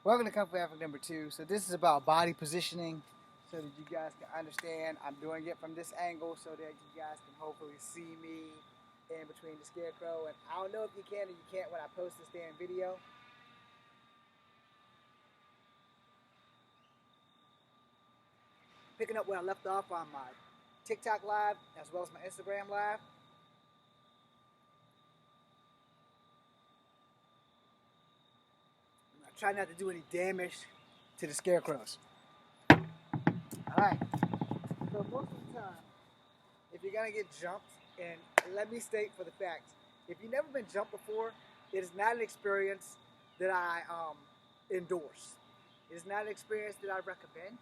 Welcome to Kung Fu Africa number 2. So this is about body positioning so that you guys can understand. I'm doing it from this angle so that you guys can hopefully see me in between the scarecrow. And I don't know if you can or you can't when I post this damn video. Picking up where I left off on my TikTok live as well as my Instagram live. Try not to do any damage to the scarecrows. Alright, so most of the time, if you're going to get jumped, and let me state for the fact, if you've never been jumped before, it is not an experience that I endorse. It is not an experience that I recommend.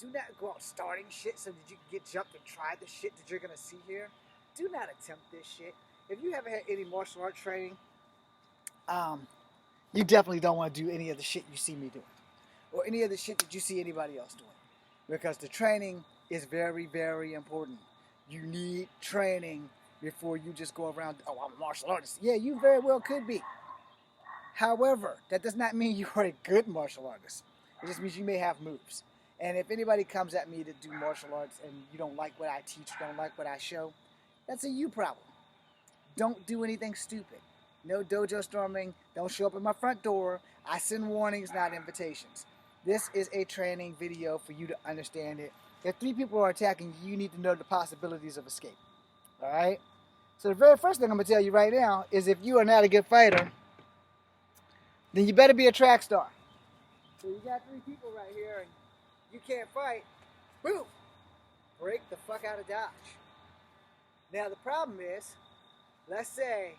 Do not go out starting shit so that you can get jumped and try the shit that you're going to see here. Do not attempt this shit. If you haven't had any martial art training, you definitely don't want to do any of the shit you see me doing or any of the shit that you see anybody else doing, because the training is very, very important. You need training before you just go around, oh, I'm a martial artist. Yeah, you very well could be. However, that does not mean you are a good martial artist. It just means you may have moves. And if anybody comes at me to do martial arts and you don't like what I teach, don't like what I show, that's a you problem. Don't do anything stupid. No dojo storming. Don't show up at my front door. I send warnings, not invitations. This is a training video for you to understand it. If 3 people are attacking you, you need to know the possibilities of escape. Alright? So the very first thing I'm going to tell you right now is if you are not a good fighter, then you better be a track star. So you got 3 people right here and you can't fight. Boom! Break the fuck out of dodge. Now the problem is, let's say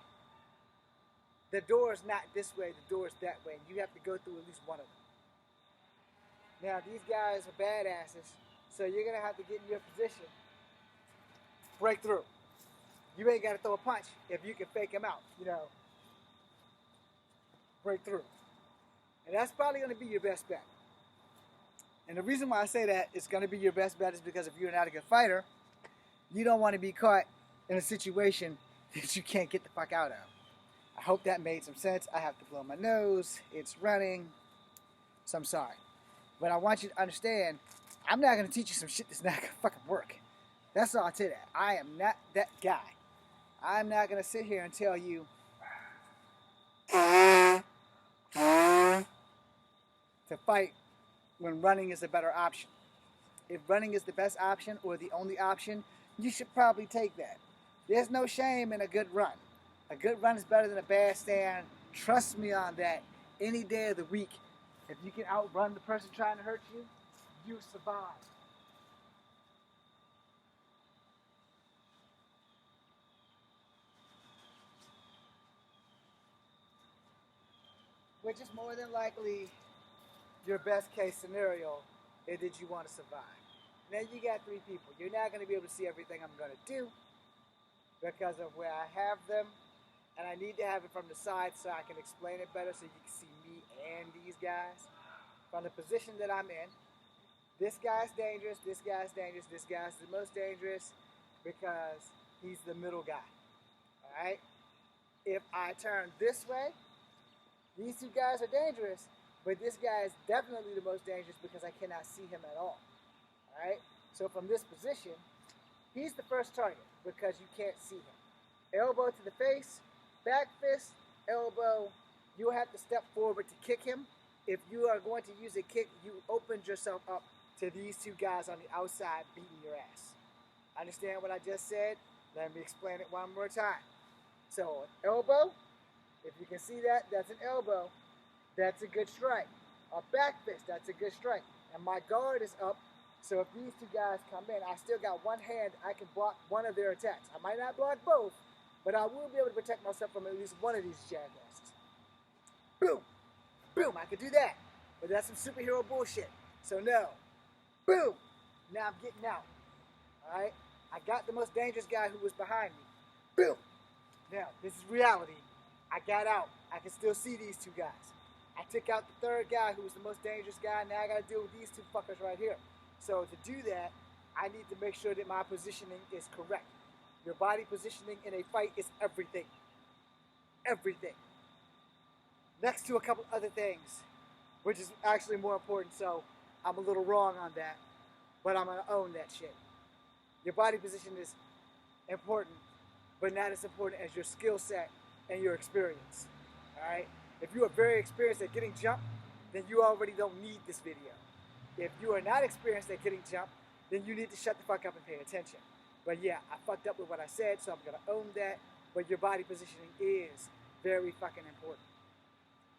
the door is not this way, the door is that way, and you have to go through at least one of them. Now these guys are badasses, so you're going to have to get in your position, break through. You ain't got to throw a punch if you can fake him out, break through. And that's probably going to be your best bet. And the reason why I say that it's going to be your best bet is because if you're not a good fighter, you don't want to be caught in a situation that you can't get the fuck out of. I hope that made some sense. I have to blow my nose. It's running. So I'm sorry. But I want you to understand, I'm not going to teach you some shit that's not going to fucking work. That's all I'll tell you that. I am not that guy. I'm not going to sit here and tell you to fight when running is a better option. If running is the best option or the only option, you should probably take that. There's no shame in a good run. A good run is better than a bad stand. Trust me on that. Any day of the week, if you can outrun the person trying to hurt you, you survive. Which is more than likely your best case scenario is that you want to survive. Now you got 3 people. You're not going to be able to see everything I'm going to do because of where I have them. And I need to have it from the side so I can explain it better so you can see me and these guys. From the position that I'm in, this guy's dangerous, this guy's dangerous, this guy's the most dangerous because he's the middle guy. Alright? If I turn this way, these 2 guys are dangerous, but this guy is definitely the most dangerous because I cannot see him at all. Alright? So from this position, he's the first target because you can't see him. Elbow to the face, back fist, elbow. You'll have to step forward to kick him. If you are going to use a kick, you opened yourself up to these 2 guys on the outside beating your ass. Understand what I just said? Let me explain it one more time. So an elbow, if you can see that, that's an elbow. That's a good strike. A back fist, that's a good strike. And my guard is up, so if these 2 guys come in, I still got one hand, I can block one of their attacks. I might not block both, but I will be able to protect myself from at least one of these jackasses. Boom! Boom! I could do that. But that's some superhero bullshit. So no. Boom! Now I'm getting out. Alright? I got the most dangerous guy who was behind me. Boom! Now, this is reality. I got out. I can still see these 2 guys. I took out the 3rd guy who was the most dangerous guy. Now I gotta deal with these 2 fuckers right here. So to do that, I need to make sure that my positioning is correct. Your body positioning in a fight is everything. Everything. Next to a couple other things. which is actually more important. So I'm a little wrong on that, but I'm gonna own that shit. Your body position is important, but not as important as your skill set and your experience. All right. If you are very experienced at getting jumped, then you already don't need this video. If you are not experienced at getting jumped, then you need to shut the fuck up and pay attention. But yeah, I fucked up with what I said, so I'm gonna own that. But your body positioning is very fucking important.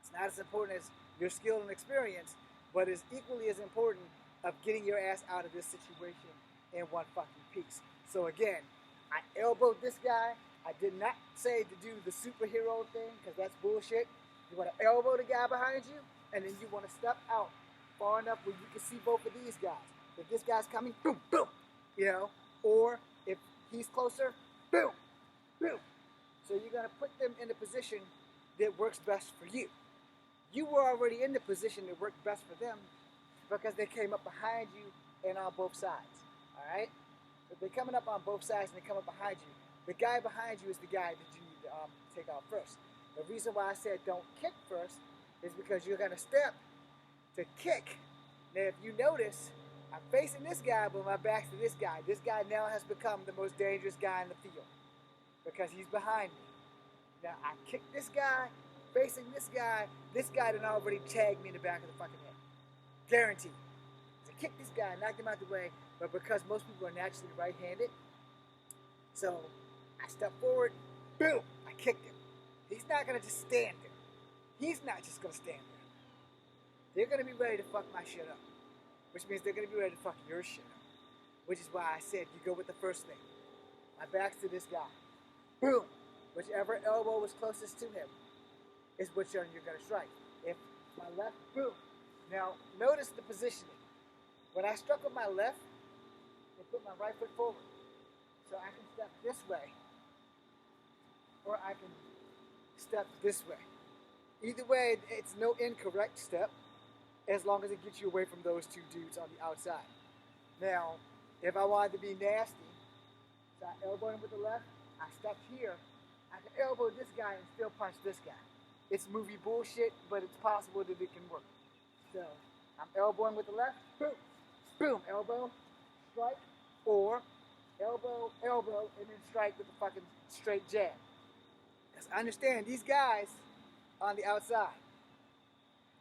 It's not as important as your skill and experience, but it's equally as important of getting your ass out of this situation in one fucking piece. So again, I elbowed this guy. I did not say to do the superhero thing, because that's bullshit. You want to elbow the guy behind you, and then you want to step out far enough where you can see both of these guys. If this guy's coming, boom, boom, you know, or if he's closer, boom, boom. So you're going to put them in a position that works best for you. You were already in the position that worked best for them because they came up behind you and on both sides, all right? If they're coming up on both sides and they come up behind you, the guy behind you is the guy that you need to take out first. The reason why I said don't kick first is because you're going to step to kick. Now, if you notice, I'm facing this guy, but my back's to this guy. This guy now has become the most dangerous guy in the field because he's behind me. Now, I kick this guy, facing this guy done already tagged me in the back of the fucking head. Guaranteed. So kick this guy, knocked him out the way, but because most people are naturally right-handed, so I step forward, boom, I kicked him. He's not going to just stand there. He's not just going to stand there. They're going to be ready to fuck my shit up, which means they're going to be ready to fuck your shit up, which is why I said you go with the first thing. My back's to this guy. Boom. Whichever elbow was closest to him is which one you're going to strike. If my left, boom. Now, notice the positioning. When I struck with my left, I put my right foot forward. So I can step this way, or I can step this way. Either way, it's no incorrect step, as long as it gets you away from those two dudes on the outside. Now, if I wanted to be nasty, so I elbowed him with the left, I stepped here, I can elbow this guy and still punch this guy. It's movie bullshit, but it's possible that it can work. So, I'm elbowing with the left, boom, boom, elbow, strike, or elbow, elbow, and then strike with the fucking straight jab. Because I understand, these guys on the outside,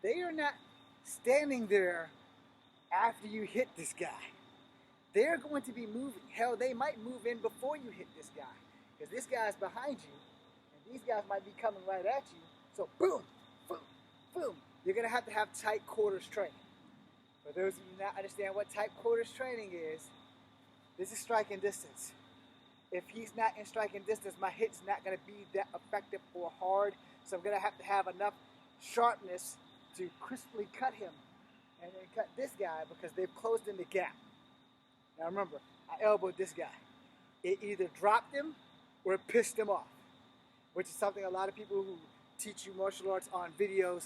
they are not standing there after you hit this guy. They're going to be moving. Hell, they might move in before you hit this guy. Because this guy's behind you, and these guys might be coming right at you. So boom, boom, boom. You're going to have tight quarters training. For those of you not understand what tight quarters training is, this is striking distance. If he's not in striking distance, my hit's not going to be that effective or hard. So I'm going to have enough sharpness to crisply cut him and then cut this guy because they've closed in the gap. Now remember, I elbowed this guy. It either dropped him or it pissed him off, which is something a lot of people who teach you martial arts on videos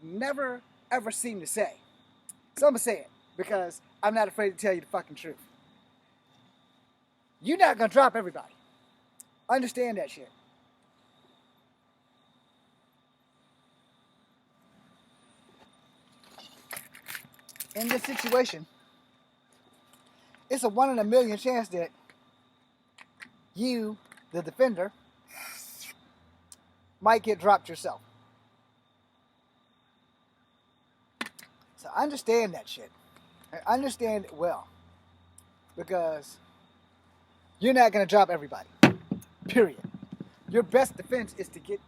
never ever seem to say. So I'm going to say it because I'm not afraid to tell you the fucking truth. You're not going to drop everybody. Understand that shit. In this situation, it's a 1 in a million chance that you, the defender, might get dropped yourself. So understand that shit. I understand it well. Because you're not going to drop everybody. Period. Your best defense is to get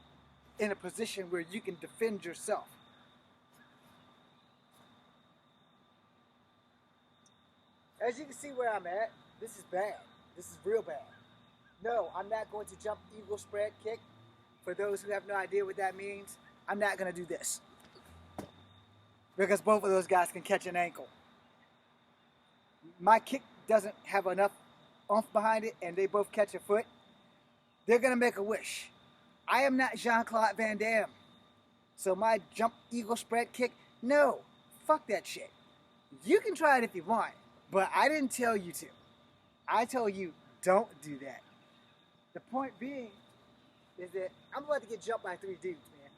in a position where you can defend yourself. As you can see where I'm at, this is bad. This is real bad. No, I'm not going to jump eagle spread kick. For those who have no idea what that means, I'm not going to do this. Because both of those guys can catch an ankle. My kick doesn't have enough oomph behind it, and they both catch a foot. They're going to make a wish. I am not Jean-Claude Van Damme. So my jump eagle spread kick, no. Fuck that shit. You can try it if you want, but I didn't tell you to. I told you, don't do that. The point being is that I'm about to get jumped by 3 dudes, man.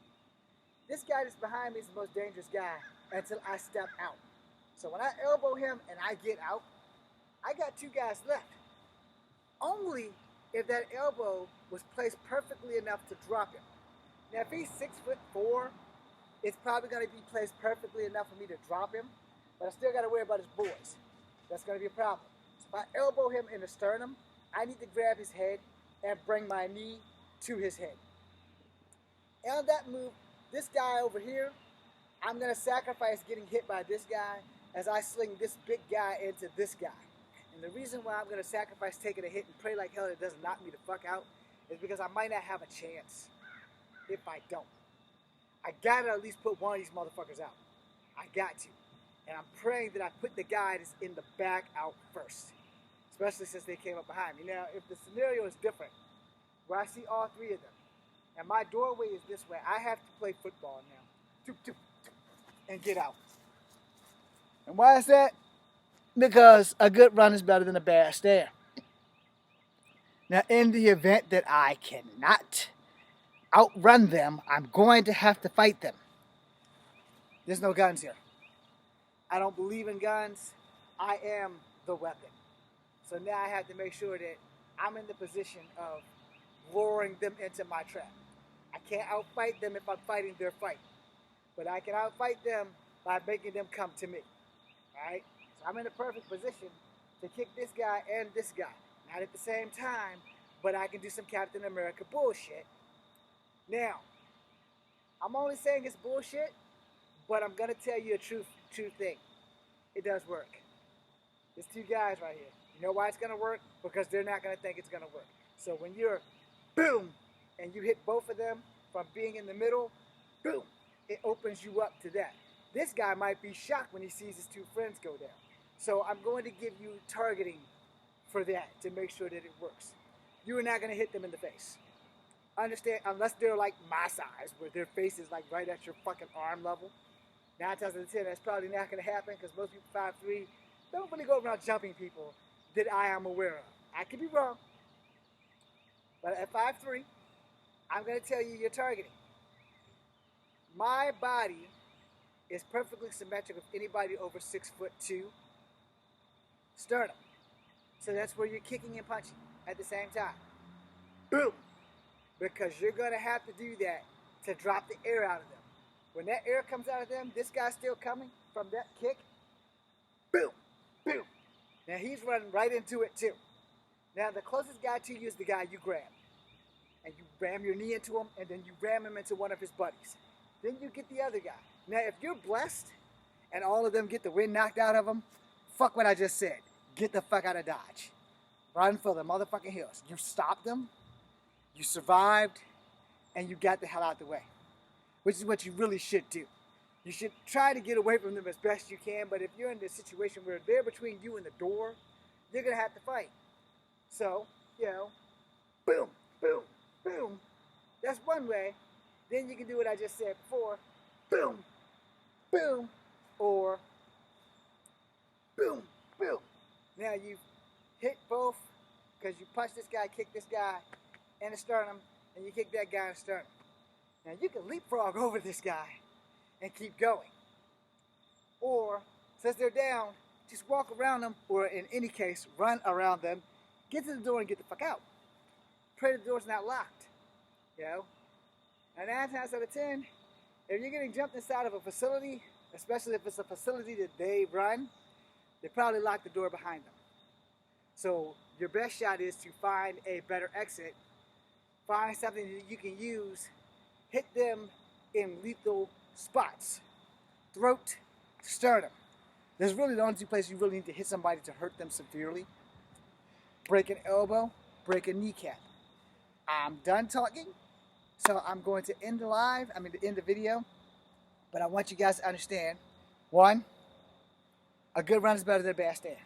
This guy that's behind me is the most dangerous guy until I step out. So when I elbow him and I get out, I got 2 guys left. Only if that elbow was placed perfectly enough to drop him. Now, if he's 6'4", it's probably going to be placed perfectly enough for me to drop him, but I still got to worry about his boys. That's going to be a problem. So if I elbow him in the sternum, I need to grab his head and bring my knee to his head. And on that move, this guy over here, I'm going to sacrifice getting hit by this guy as I sling this big guy into this guy. And the reason why I'm going to sacrifice taking a hit and pray like hell it doesn't knock me the fuck out is because I might not have a chance if I don't. I got to at least put one of these motherfuckers out. I got to. And I'm praying that I put the guy that's in the back out first, especially since they came up behind me. Now, if the scenario is different, where I see all 3 of them, and my doorway is this way, I have to play football now. And get out. And why is that? Because a good run is better than a bad stare. Now, in the event that I cannot outrun them, I'm going to have to fight them. There's no guns here. I don't believe in guns. I am the weapon. So now I have to make sure that I'm in the position of luring them into my trap. I can't outfight them if I'm fighting their fight. But I can outfight them by making them come to me. Alright? So I'm in a perfect position to kick this guy and this guy. Not at the same time, but I can do some Captain America bullshit. Now, I'm only saying it's bullshit, but I'm going to tell you a true thing. It does work. There's 2 guys right here. You know why it's going to work? Because they're not going to think it's going to work. So when you're boom, and you hit both of them from being in the middle, boom, it opens you up to that. This guy might be shocked when he sees his 2 friends go down. So I'm going to give you targeting for that to make sure that it works. You are not going to hit them in the face. Understand, unless they're like my size, where their face is like right at your fucking arm level. 9 times out of 10, that's probably not going to happen because most people 5'3" don't really go around jumping people that I am aware of. I could be wrong, but at 5'3", I'm going to tell you you're targeting. My body is perfectly symmetric with anybody over 6'2" sternum. So that's where you're kicking and punching at the same time. Boom! Because you're going to have to do that to drop the air out of them. When that air comes out of them, this guy's still coming from that kick. Boom! Boom! Now he's running right into it too. Now the closest guy to you is the guy you grab. And you ram your knee into him, and then you ram him into one of his buddies. Then you get the other guy. Now if you're blessed, and all of them get the wind knocked out of them, fuck what I just said. Get the fuck out of Dodge. Run for the motherfucking hills. You stopped them, you survived, and you got the hell out the way. Which is what you really should do. You should try to get away from them as best you can, but if you're in this situation where they're between you and the door, you're going to have to fight. So, you know, boom, boom, boom. That's one way. Then you can do what I just said before. Boom, boom, or boom, boom. Now you've hit both because you punch this guy, kick this guy in the sternum, and you kick that guy in the sternum. Now you can leapfrog over this guy and keep going. Or, since they're down, just walk around them, or in any case, run around them, get to the door and get the fuck out. Pray the door's not locked. You know? And 9 times out of 10, if you're getting jumped inside of a facility, especially if it's a facility that they run, they probably lock the door behind them. So your best shot is to find a better exit, find something that you can use, hit them in lethal spots. Throat, sternum. There's really the only 2 places you really need to hit somebody to hurt them severely. Break an elbow, break a kneecap. I'm done talking, so I'm going to end the video, but I want you guys to understand, 1, a good run is better than a bad stand.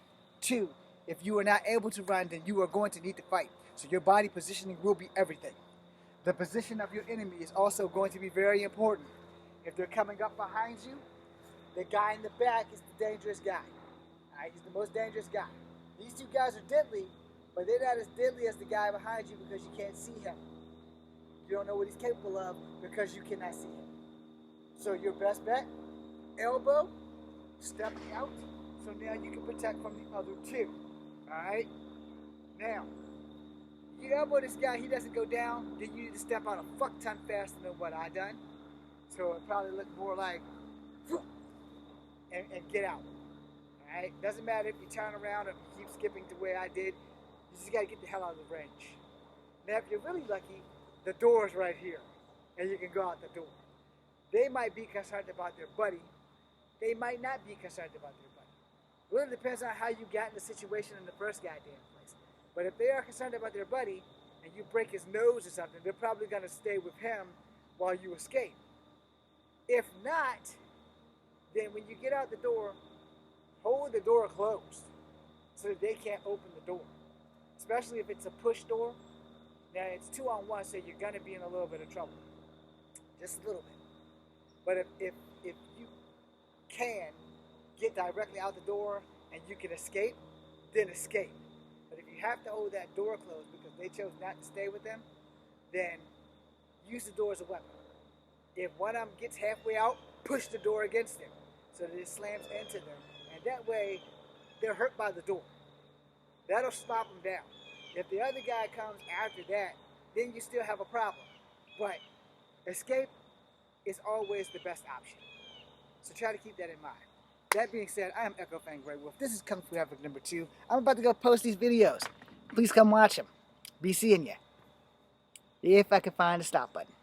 2, if you are not able to run, then you are going to need to fight. So your body positioning will be everything. The position of your enemy is also going to be very important. If they're coming up behind you, the guy in the back is the dangerous guy. All right, he's the most dangerous guy. These 2 guys are deadly, but they're not as deadly as the guy behind you because you can't see him. You don't know what he's capable of because you cannot see him. So your best bet elbow, stepping out, so now you can protect from the other two. Alright? Now, you elbow this guy, he doesn't go down, then you need to step out a fuck ton faster than what I done. So it probably looked more like and get out. Alright? Doesn't matter if you turn around or if you keep skipping the way I did. You just gotta get the hell out of the range. Now if you're really lucky, the door's right here. And you can go out the door. They might be concerned about their buddy. They might not be concerned about their buddy. It really depends on how you got in the situation in the first goddamn place. But if they are concerned about their buddy and you break his nose or something, they're probably going to stay with him while you escape. If not, then when you get out the door, hold the door closed so that they can't open the door. Especially if it's a push door. Now it's 2-on-1, so you're going to be in a little bit of trouble. Just a little bit. But if you can get directly out the door and you can escape, then escape. But if you have to hold that door closed because they chose not to stay with them, then use the door as a weapon. If one of them gets halfway out, push the door against them so that it slams into them. And that way, they're hurt by the door. That'll stop them down. If the other guy comes after that, then you still have a problem. But escape is always the best option. So try to keep that in mind. That being said, I am Echo Fang Grey Wolf. This is Kung Fu Havoc number 2. I'm about to go post these videos. Please come watch them. Be seeing ya. If I can find the stop button.